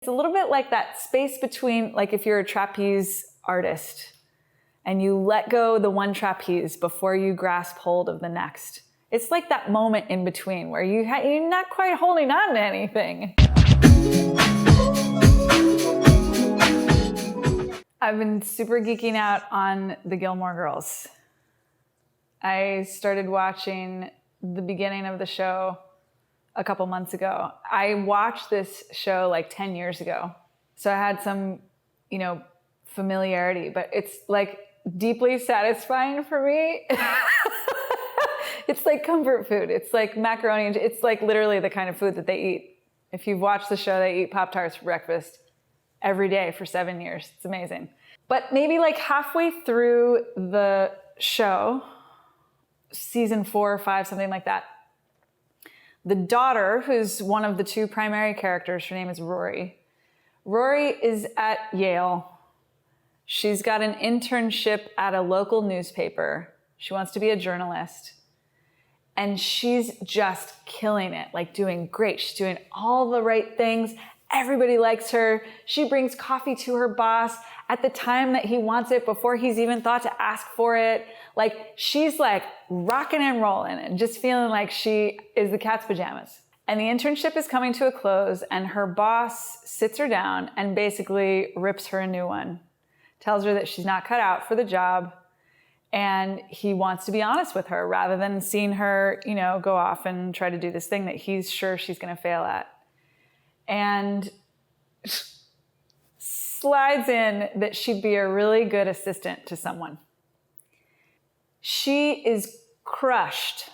It's a little bit like that space between, like if you're a trapeze artist and you let go the one trapeze before you grasp hold of the next. It's like that moment in between where you're not quite holding on to anything. I've been super geeking out on the Gilmore Girls. I started watching the beginning of the show a couple months ago. I watched this show like 10 years ago. So I had some, familiarity, but it's like deeply satisfying for me. It's like comfort food. It's like macaroni. It's like literally the kind of food that they eat. If you've watched the show, they eat Pop-Tarts for breakfast every day for 7 years. It's amazing. But maybe like halfway through the show, season 4 or 5, something like that, the daughter, who's one of the two primary characters, her name is Rory. Rory is at Yale. She's got an internship at a local newspaper. She wants to be a journalist. And she's just killing it, like doing great. She's doing all the right things. Everybody likes her. She brings coffee to her boss at the time that he wants it before he's even thought to ask for it. Like she's like rocking and rolling and just feeling like she is the cat's pajamas. And the internship is coming to a close and her boss sits her down and basically rips her a new one. Tells her that she's not cut out for the job and he wants to be honest with her rather than seeing her, go off and try to do this thing that he's sure she's going to fail at. And slides in that she'd be a really good assistant to someone. She is crushed.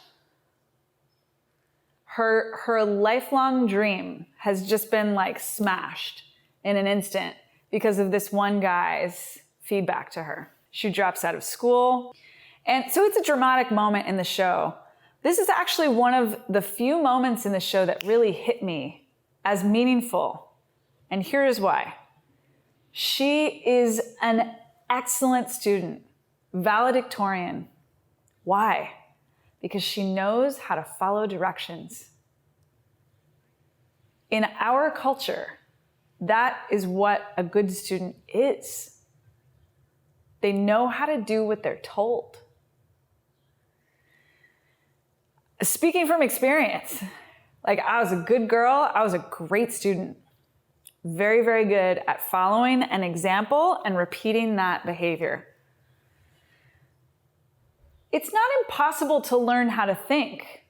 Her lifelong dream has just been like smashed in an instant because of this one guy's feedback to her. She drops out of school. And so it's a dramatic moment in the show. This is actually one of the few moments in the show that really hit me as meaningful. And here's why. She is an excellent student, valedictorian. Why? Because she knows how to follow directions. In our culture, that is what a good student is. They know how to do what they're told. Speaking from experience, like I was a good girl, I was a great student. Very, very good at following an example and repeating that behavior. It's not impossible to learn how to think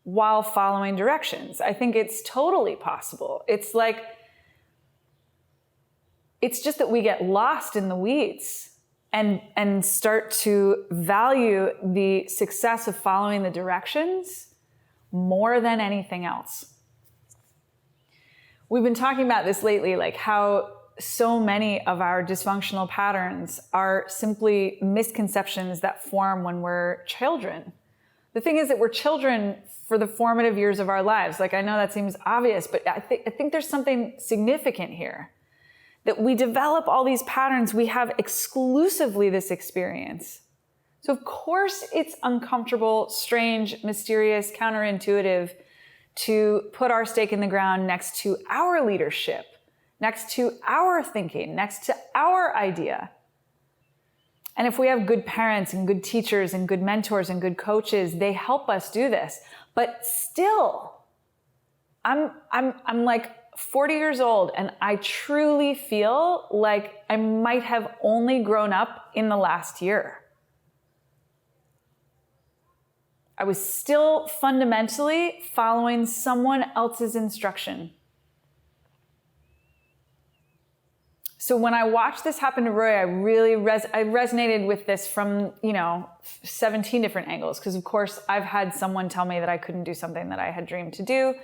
while following directions. I think it's totally possible. It's just that we get lost in the weeds and start to value the success of following the directions more than anything else. We've been talking about this lately, like how so many of our dysfunctional patterns are simply misconceptions that form when we're children. The thing is that we're children for the formative years of our lives. Like I know that seems obvious, but I think there's something significant here. That we develop all these patterns, we have exclusively this experience. So of course it's uncomfortable, strange, mysterious, counterintuitive to put our stake in the ground next to our leadership, next to our thinking, next to our idea. And if we have good parents and good teachers and good mentors and good coaches, they help us do this. But still, I'm like 40 years old and I truly feel like I might have only grown up in the last year. I was still fundamentally following someone else's instruction. So when I watched this happen to Rory, I really I resonated with this from, 17 different angles. Because of course, I've had someone tell me that I couldn't do something that I had dreamed to do.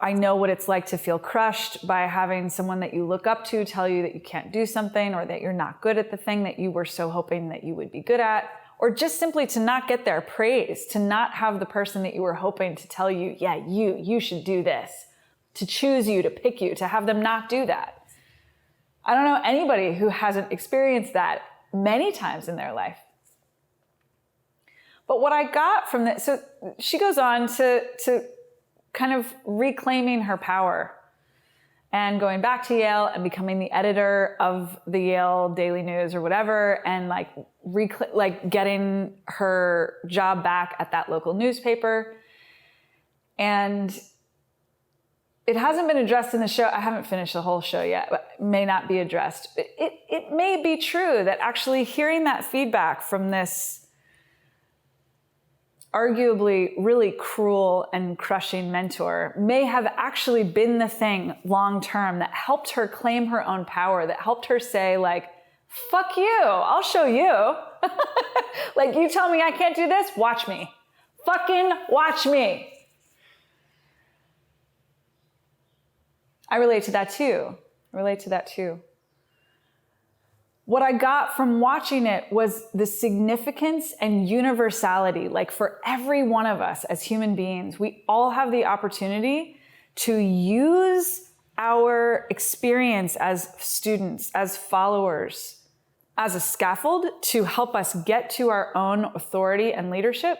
I know what it's like to feel crushed by having someone that you look up to tell you that you can't do something or that you're not good at the thing that you were so hoping that you would be good at. Or just simply to not get their praise, to not have the person that you were hoping to tell you, yeah, you should do this, to choose you, to pick you, to have them not do that. I don't know anybody who hasn't experienced that many times in their life. But what I got from this, so she goes on to kind of reclaiming her power and going back to Yale and becoming the editor of the Yale Daily News or whatever, and like getting her job back at that local newspaper. And it hasn't been addressed in the show. I haven't finished the whole show yet, but it may not be addressed. It may be true that actually hearing that feedback from this arguably really cruel and crushing mentor may have actually been the thing long-term that helped her claim her own power, that helped her say like, fuck you, I'll show you. Like, you tell me I can't do this, watch me. Fucking watch me. I relate to that too. What I got from watching it was the significance and universality. Like, for every one of us as human beings, we all have the opportunity to use our experience as students, as followers, as a scaffold to help us get to our own authority and leadership,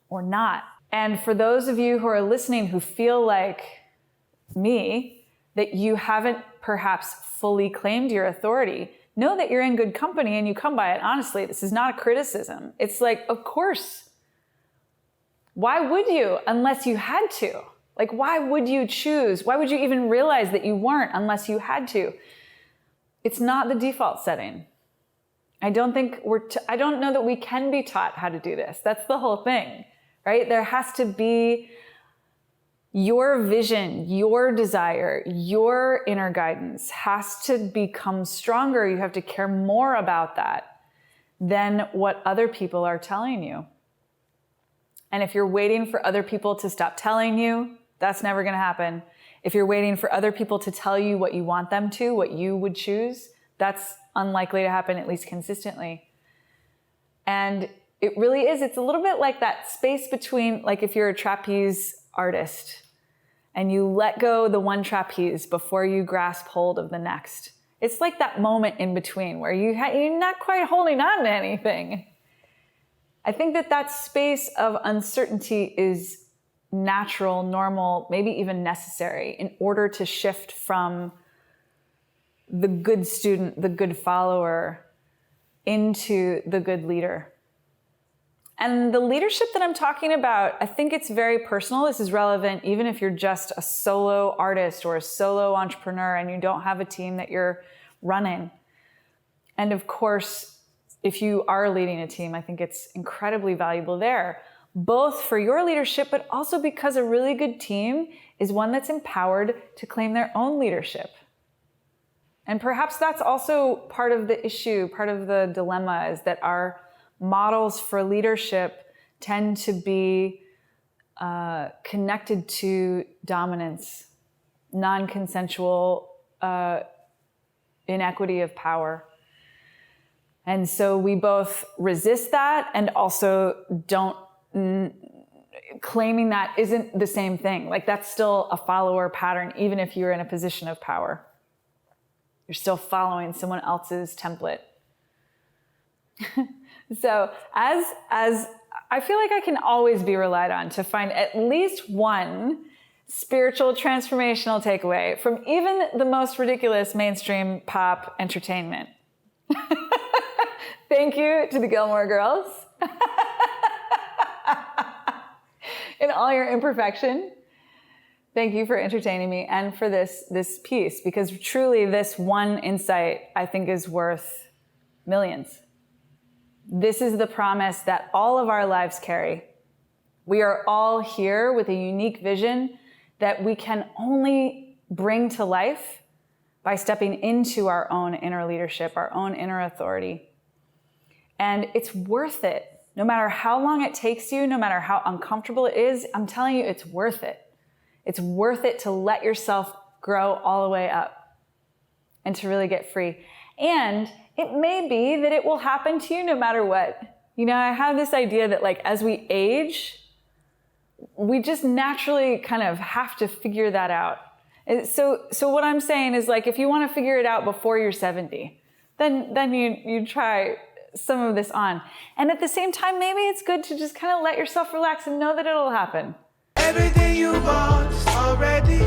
or not. And for those of you who are listening who feel like me, that you haven't perhaps fully claimed your authority, know that you're in good company and you come by it honestly. This is not a criticism. It's like, of course. Why would you unless you had to? Like, why would you choose? Why would you even realize that you weren't unless you had to? It's not the default setting. I don't know that we can be taught how to do this. That's the whole thing, right? There has to be your vision, your desire, your inner guidance has to become stronger. You have to care more about that than what other people are telling you. And if you're waiting for other people to stop telling you, that's never going to happen. If you're waiting for other people to tell you what you want them to, what you would choose, that's unlikely to happen, at least consistently. And it really is. It's a little bit like that space between, like if you're a trapeze artist and you let go the one trapeze before you grasp hold of the next. It's like that moment in between where you're not quite holding on to anything. I think that space of uncertainty is natural, normal, maybe even necessary in order to shift from the good student, the good follower, into the good leader. And the leadership that I'm talking about, I think it's very personal. This is relevant even if you're just a solo artist or a solo entrepreneur and you don't have a team that you're running. And of course, if you are leading a team, I think it's incredibly valuable there, both for your leadership, but also because a really good team is one that's empowered to claim their own leadership. And perhaps that's also part of the issue, part of the dilemma, is that our models for leadership tend to be connected to dominance, non-consensual inequity of power. And so we both resist that and also don't, claiming that isn't the same thing. Like, that's still a follower pattern, even if you're in a position of power. You're still following someone else's template. So as I feel like I can always be relied on to find at least one spiritual transformational takeaway from even the most ridiculous mainstream pop entertainment. Thank you to the Gilmore Girls. In all your imperfection. Thank you for entertaining me and for this piece, because truly this one insight I think is worth millions. This is the promise that all of our lives carry. We are all here with a unique vision that we can only bring to life by stepping into our own inner leadership, our own inner authority. And it's worth it. No matter how long it takes you, no matter how uncomfortable it is, I'm telling you, it's worth it. It's worth it to let yourself grow all the way up and to really get free. And it may be that it will happen to you no matter what. You know, I have this idea that, like, as we age, we just naturally kind of have to figure that out. So what I'm saying is, like, if you want to figure it out before you're 70, then you try some of this on. And at the same time, maybe it's good to just kind of let yourself relax and know that it'll happen. Everything you want is already